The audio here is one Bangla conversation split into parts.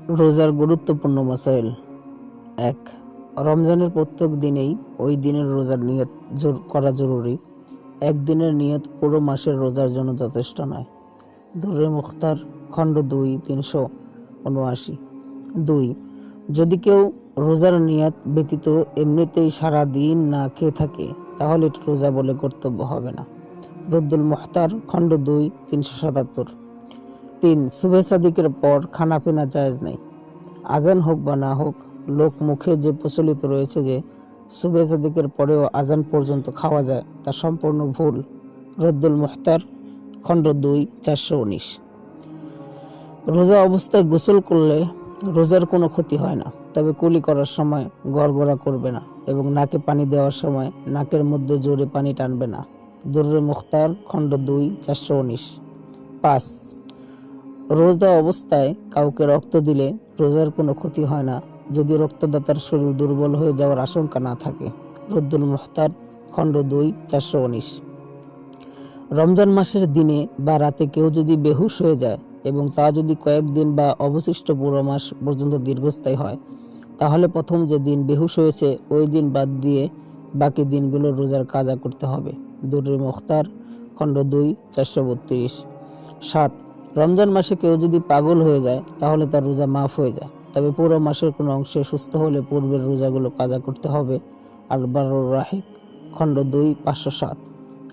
রোজার গুরুত্বপূর্ণ মাসাইল। ১. রমজানের প্রত্যেক দিনেই ওই দিনের রোজার নিয়ত করা জরুরি। একদিনের নিয়ত পুরো মাসের রোজার জন্য যথেষ্ট নয়। দুররে মুখতার খণ্ড ২ ৩৭৯। ২. যদি কেউ রোজার নিয়ত ব্যতীত এমনিতেই সারা দিন না খেয়ে থাকে তাহলে এটা রোজা বলে কর্তব্য হবে না। রদ্দুল মুখতার খণ্ড ২ ৩৭৭। ৩. সুবহে সাদিকের পর খানা পিনা জায়েজ নেই। আজান হোক বা না হোক, লোক মুখে যে প্রচলিত রয়েছে যে সুবহে সাদিকের পরেও আজান পর্যন্ত খাওয়া যায় তা সম্পূর্ণ ভুল। রদ্দুল মুখতার খণ্ড ২ ৪১৯। রোজা অবস্থায় গোসল করলে রোজার কোনো ক্ষতি হয় না, তবে কুলি করার সময় গড়গড়া করবে না এবং নাকে পানি দেওয়ার সময় নাকের মধ্যে জোরে পানি টানবে না। দুররে মুখতার খণ্ড ২ ৪১৯। ৫. রোজা অবস্থায় কাউকে রক্ত দিলে রোজার কোনো ক্ষতি হয় না যদি রক্তদাতার শরীর দুর্বল হয়ে যাওয়ার আশঙ্কা না থাকে। রদ্দুল মুখতার খণ্ড ২ ৪১৯। রমজান মাসের দিনে বা রাতে কেউ যদি বেহুশ হয়ে যায় এবং তা যদি কয়েকদিন বা অবশিষ্ট পুরো মাস পর্যন্ত দীর্ঘস্থায়ী হয়, তাহলে প্রথম যে দিন বেহুশ হয়েছে ওই দিন বাদ দিয়ে বাকি দিনগুলো রোজার কাজা করতে হবে। দুররে মুখতার খণ্ড ২ ৪৩২। ৭. রমজান মাসে কেউ যদি পাগল হয়ে যায় তাহলে তার রোজা মাফ হয়ে যায়, তবে পুরো মাসের কোনো অংশে সুস্থ হলে পূর্বের রোজাগুলো কাজা করতে হবে। আর বারুর রাহিক খণ্ড ২ ৫০৭।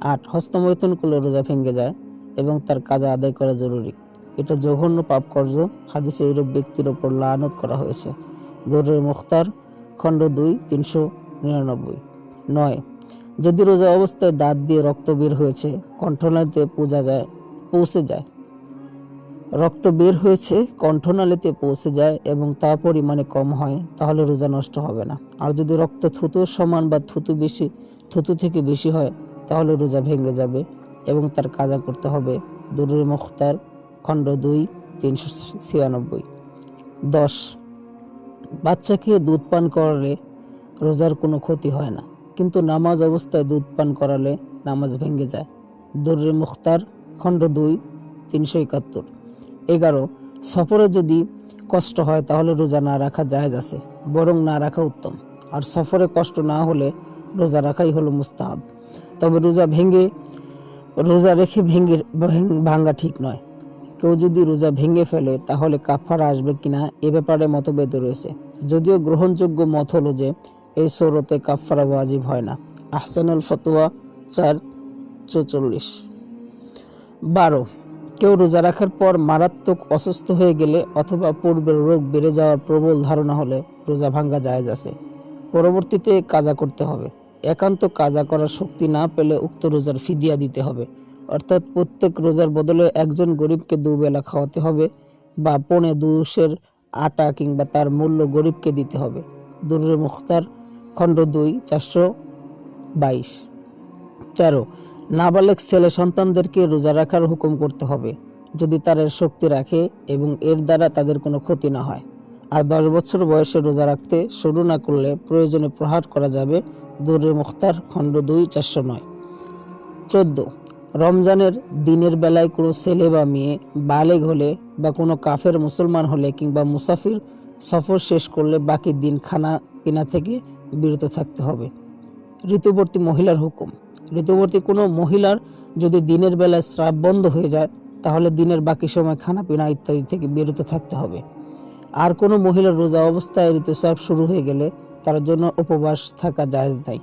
৮. হস্তমৈথুন করলে রোজা ভেঙে যায় এবং তার কাজা আদায় করা জরুরি। এটা জঘন্য পাপকার্য, হাদিসে এইরূপ ব্যক্তির ওপর লানত করা হয়েছে। দুররে মুখতার খণ্ড ২ ৩৯৯। ৯. যদি রোজা অবস্থায় দাঁত দিয়ে রক্ত বের হয়েছে কণ্ঠনালীতে পৌঁছে যায় এবং তা পরিমাণে কম হয় তাহলে রোজা নষ্ট হবে না। আর যদি রক্ত থুতুর সমান বা থুতু থেকে বেশি হয় তাহলে রোজা ভেঙে যাবে এবং তার কাজা করতে হবে। দুররে মুখতার খণ্ড ২ ৩৯৬। ১০. বাচ্চাকে দুধ পান করালে রোজার কোনো ক্ষতি হয় না, কিন্তু নামাজ অবস্থায় দুধ পান করালে নামাজ ভেঙে যায়। দুররে মুখতার খণ্ড ২ ৩৭১। ১১. সফরে যদি কষ্ট হয় তাহলে রোজা না রাখা জায়েজ আছে, বরং না রাখা উত্তম। আর সফরে কষ্ট না হলে রোজা রাখাই হলো মুস্তাহাব। তবে রোজা রেখে ভাঙ্গা ঠিক নয়। কেউ যদি রোজা ভেঙে ফেলে তাহলে কাফারা আসবে কিনা এ ব্যাপারে মতভেদ রয়েছে, যদিও গ্রহণযোগ্য মত হলো যে এই সূরতে কাফারা ওয়াজিব হয় না। আহসানুল ফতোয়া ৪৪৪। ১২. কেউ রোজা রাখার পর মারাত্মক অসুস্থ হয়ে গেলে অথবা পূর্বের রোগ বেড়ে যাওয়ার প্রবল ধারণা হলে রোজা ভাঙ্গা জায়েজ আছে, পরবর্তীতে কাজা করতে হবে। একান্ত কাজা করার শক্তি না পেলে উক্ত রোজার ফিদিয়া দিতে হবে, অর্থাৎ প্রত্যেক রোজার বদলে একজন গরিবকে দুবেলা খাওয়াতে হবে বা পৌনে ২ সের আটা কিংবা তার মূল্য গরিবকে দিতে হবে। দুররে মুখতার খণ্ড ২ ৪২২। ১৩. নাবালেগ ছেলে সন্তানদেরকে রোজা রাখার হুকুম করতে হবে যদি তারা শক্তি রাখে এবং এর দ্বারা তাদের কোনো ক্ষতি না হয়। আর ১০ বছর বয়সে রোজা রাখতে শুরু না করলে প্রয়োজনে প্রহার করা যাবে। দুররে মুখতার খণ্ড ২ ৪০৯। ১৪. রমজানের দিনের বেলায় কোনো ছেলে বা মেয়ে বালেগ হলে বা কোনো কাফের মুসলমান হলে কিংবা মুসাফির সফর শেষ করলে বাকি দিন খানা পিনা থেকে বিরত থাকতে হবে। ঋতুবর্তী মহিলার হুকুম। ঋতুবর্তী কোনো মহিলার যদি দিনের বেলায় স্রাব বন্ধ হয়ে যায় তাহলে দিনের বাকি সময় খানা পিনা ইত্যাদি থেকে বিরত থাকতে হবে। আর কোনো মহিলার রোজা অবস্থায় ঋতুস্রাব শুরু হয়ে গেলে তার জন্য উপবাস থাকা জায়েজ নাই,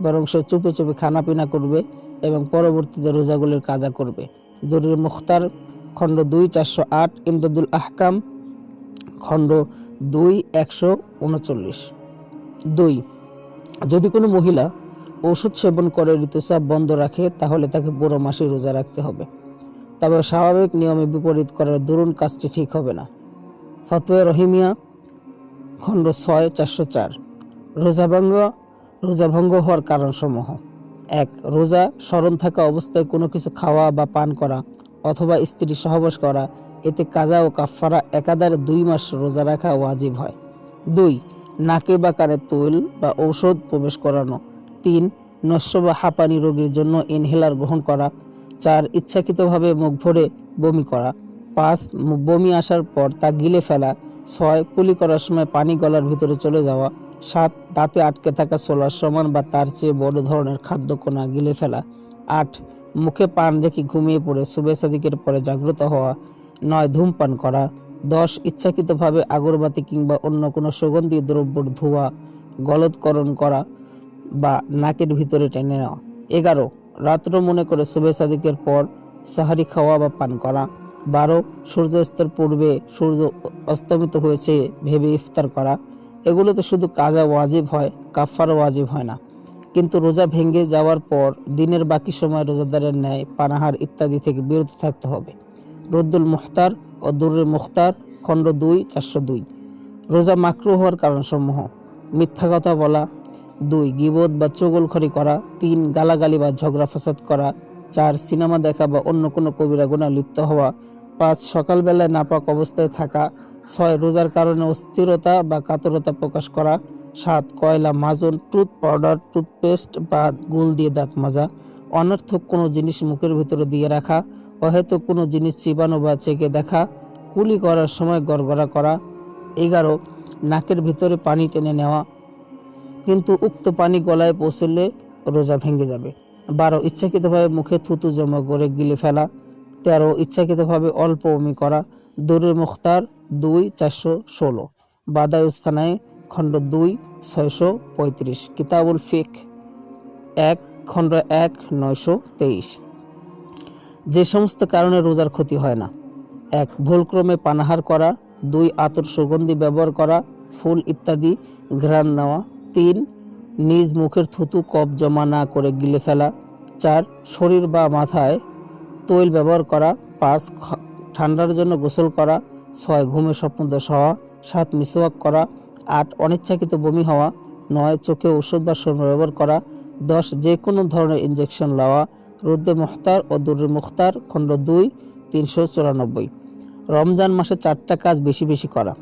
বরং সে চুপে চুপে খানা পিনা করবে এবং পরবর্তীতে রোজাগুলির কাজা করবে। দুররে মুখতার খণ্ড ২ ৪০৮। ইমদাদুল আহকাম খণ্ড ২ ১৩৯। ২. যদি কোনো মহিলা ওষুধ সেবন করে ঋতুস্রাব বন্ধ রাখে তাহলে তাকে পুরো মাসে রোজা রাখতে হবে, তবে স্বাভাবিক নিয়মে বিপরীত করার দরুন কাজটি ঠিক হবে না। ফতোয়া রহিমিয়া খণ্ড ৬ ৪০৪। রোজা ভঙ্গ হওয়ার কারণসমূহ। ১. রোজা স্মরণ থাকা অবস্থায় কোনো কিছু খাওয়া বা পান করা অথবা স্ত্রী সহবাস করা, এতে কাজা ও কাফারা একাধারে ২ মাস রোজা রাখা ওয়াজিব হয়। ২. নাকে বা কানে তৈল বা ঔষধ প্রবেশ করানো। ৩. নস্য বা হাঁপানি রোগীর জন্য ইনহেলার গ্রহণ করা। ৪. ইচ্ছাকৃতভাবে মুখ ভরে বমি করা। 5 বমি আসার পর তা গিলে ফেলা। 6 কুলি করার সময় পানি গলার ভিতরে চলে যাওয়া। 7 দাঁতে আটকে থাকা ছোলার সমান বা তার চেয়ে বড় ধরনের খাদ্যকণা গিলে ফেলা। 8 মুখে পান রেখে ঘুমিয়ে পড়ে সুবহে সাদিকের পরে জাগ্রত হওয়া। 9 ধূমপান করা। 10 ইচ্ছাকৃতভাবে আগরবাতি কিংবা অন্য কোনো সুগন্ধি দ্রব্যর ধোঁয়া গলৎকরণ করা বা নাকের ভিতরে টেনে নেওয়া। 11 রাত্র মনে করে সুবহে সাদিকের পর সাহারি খাওয়া বা পান করা। 12 সূর্যাস্তের পূর্বে সূর্য অস্তমিত হয়েছে ভেবে ইফতার করা। এগুলোতে শুধু কাজা ওয়াজিব হয়, কাফারা ওয়াজিব হয় না। কিন্তু রোজা ভেঙে যাওয়ার পর দিনের বাকি সময় রোজাদারের ন্যায় পানাহার ইত্যাদি থেকে বিরত থাকতে হবে। রদ্দুল মুখতার ও দুরুল মুখতার খণ্ড 2 402। রোজা মাকরুহ হওয়ার কারণসমূহ: মিথ্যা কথা বলা। 2 গীবত বা চুগলখড়ি করা। 3 গালাগালি বা ঝগড়া ফাসাদ করা। 4 সিনেমা দেখা বা অন্য কোনো কবিরা গুনাহে লিপ্ত হওয়া। 5 সকালবেলায় নাপাক অবস্থায় থাকা। 6 রোজার কারণে অস্থিরতা বা কাতরতা প্রকাশ করা। 7 কয়লা, মাজন, টুথ পাউডার, টুথপেস্ট বা গুল দিয়ে দাঁত মাজা। অনর্থক কোনো জিনিস মুখের ভিতরে দিয়ে রাখা। অহেতুক কোনো জিনিস চিবানো বা চেকে দেখা। কুলি করার সময় গড়গড়া করা। 11 নাকের ভিতরে পানি টেনে নেওয়া, কিন্তু উক্ত পানি গলায় পৌঁছলে রোজা ভেঙে যাবে। 12 ইচ্ছাকৃতভাবে মুখে থুতু জমা করে গিলে ফেলা। 13 ইচ্ছাকৃতভাবে অল্প বমি করা। দুরুল মুখতার 2 416। বাদায়ুস সানায়ে খণ্ড 2 635। কিতাবুল ফিকহ 1 খণ্ড 1 923। যে সমস্ত কারণে রোজার ক্ষতি হয় না: 1 ভুলক্রমে পানাহার করা। 2 আতর সুগন্ধি ব্যবহার করা, ফুল ইত্যাদি ঘ্রাণ নেওয়া। 3 নিজ মুখের থুতু কফ জমা না করে গিলে ফেলা। 4 শরীর বা মাথায় তৈল ব্যবহার করা। 5 ঠান্ডার জন্য গোসল করা। 6 ঘুমে স্বপ্নদোষ হওয়া। 7 মিসওয়াক করা। 8 অনিচ্ছাকৃত বমি হওয়া। 9 চোখে ওষুধ বা সরঞ্জাম ব্যবহার করা। 10 যে কোনো ধরনের ইনজেকশন লওয়া। রদ্দে মুখতার ও দুরুল মুখতার খণ্ড 2 394। রমজান মাসে 4টা কাজ বেশি বেশি করা।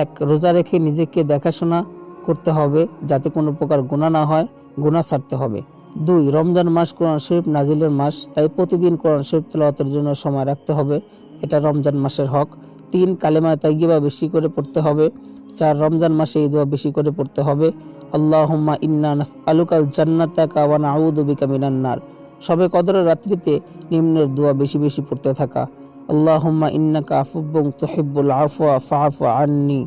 1 রোজা রেখে নিজেকে দেখাশোনা করতে হবে যাতে কোনো প্রকার গুনাহ না হয়, গুনাহ ছাড়তে হবে। 2 রমজান মাস কোরআন শরীফ নাজিলের মাস, তাই প্রতিদিন কোরআন শরীফ তেলাওয়াতের জন্য সময় রাখতে হবে, এটা রমজান মাসের হক। 3 কালেমা তাইয়্যিবা বেশি করে পড়তে হবে। 4 রমজান মাসে এই দোয়া বেশি করে পড়তে হবে: আল্লাহুম্মা ইন্না নাসআলুকাল জান্নাতাকা ওয়া নাউযু বিকা মিনান নার। শবে কদরের রাত্রিতে নিম্নের দোয়া বেশি বেশি পড়তে থাকা: আল্লাহুম্মা ইন্নাকা আফুব্বুন তুহিব্বুল আফওয়া ফাআফু আন্নী।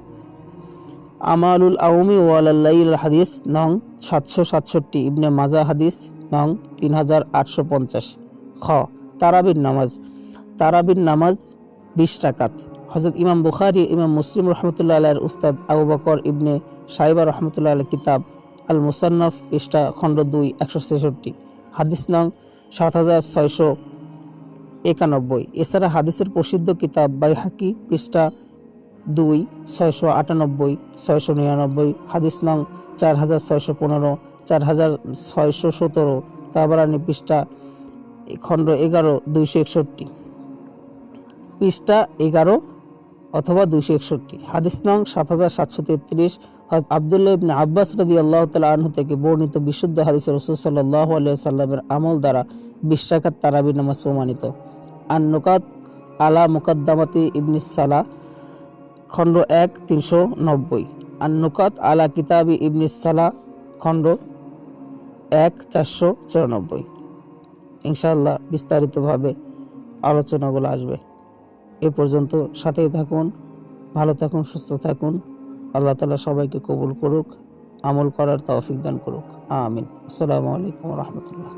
আমালুল আওমি ওয়ালাল লাইল হাদিস নং 767। ইবনে মাজাহ হাদিস নং 3850। খ তারাবির নামাজ। তারাবির নামাজ 20 রাকাত। হযরত ইমাম বুখারী, ইমাম মুসলিম রহমতুল্লাহ আলাইহির উস্তাদ আবু বকর ইবনে শাইবা রহমতুল্লাহ আলাইহির কিতাব আল মুসান্নাফ পৃষ্ঠা খণ্ড 2 166। হাদিস নং 7691। এছাড়া হাদিসের প্রসিদ্ধ কিতাব বাইহাকি পৃষ্ঠা 2 698 699। হাদিস নং 4615 4617। তাবারানী পৃষ্ঠা খণ্ড 11 261, পৃষ্ঠা 11 অথবা 261। হাদিস নং 7733। হযরত আব্দুল্লাহ ইবনে আব্বাস রাদিয়াল্লাহু তাআলা আনহু থেকে বর্ণিত বিশুদ্ধ হাদিসে রাসূল সাল্লাল্লাহু আলাইহি ওয়াসাল্লামের আমল দ্বারা 20 রাকাত তারাবি নামাজ প্রমাণিত। আন-নুকাত আলা মুকাদ্দামাতি ইবনে সালাহ খণ্ড 1 390। আন-নুকাত আলা কিতাবি ইবনে সালাহ খণ্ড 1 494। ইনশাআল্লাহ বিস্তারিতভাবে আলোচনাগুলো আসবে। এ পর্যন্ত সাথেই থাকুন, ভালো থাকুন, সুস্থ থাকুন। আল্লাহ তাআলা সবাইকে কবুল করুক, আমল করার তৌফিক দান করুক। আমিন। আসসালামু আলাইকুম ওয়া রাহমাতুল্লাহ।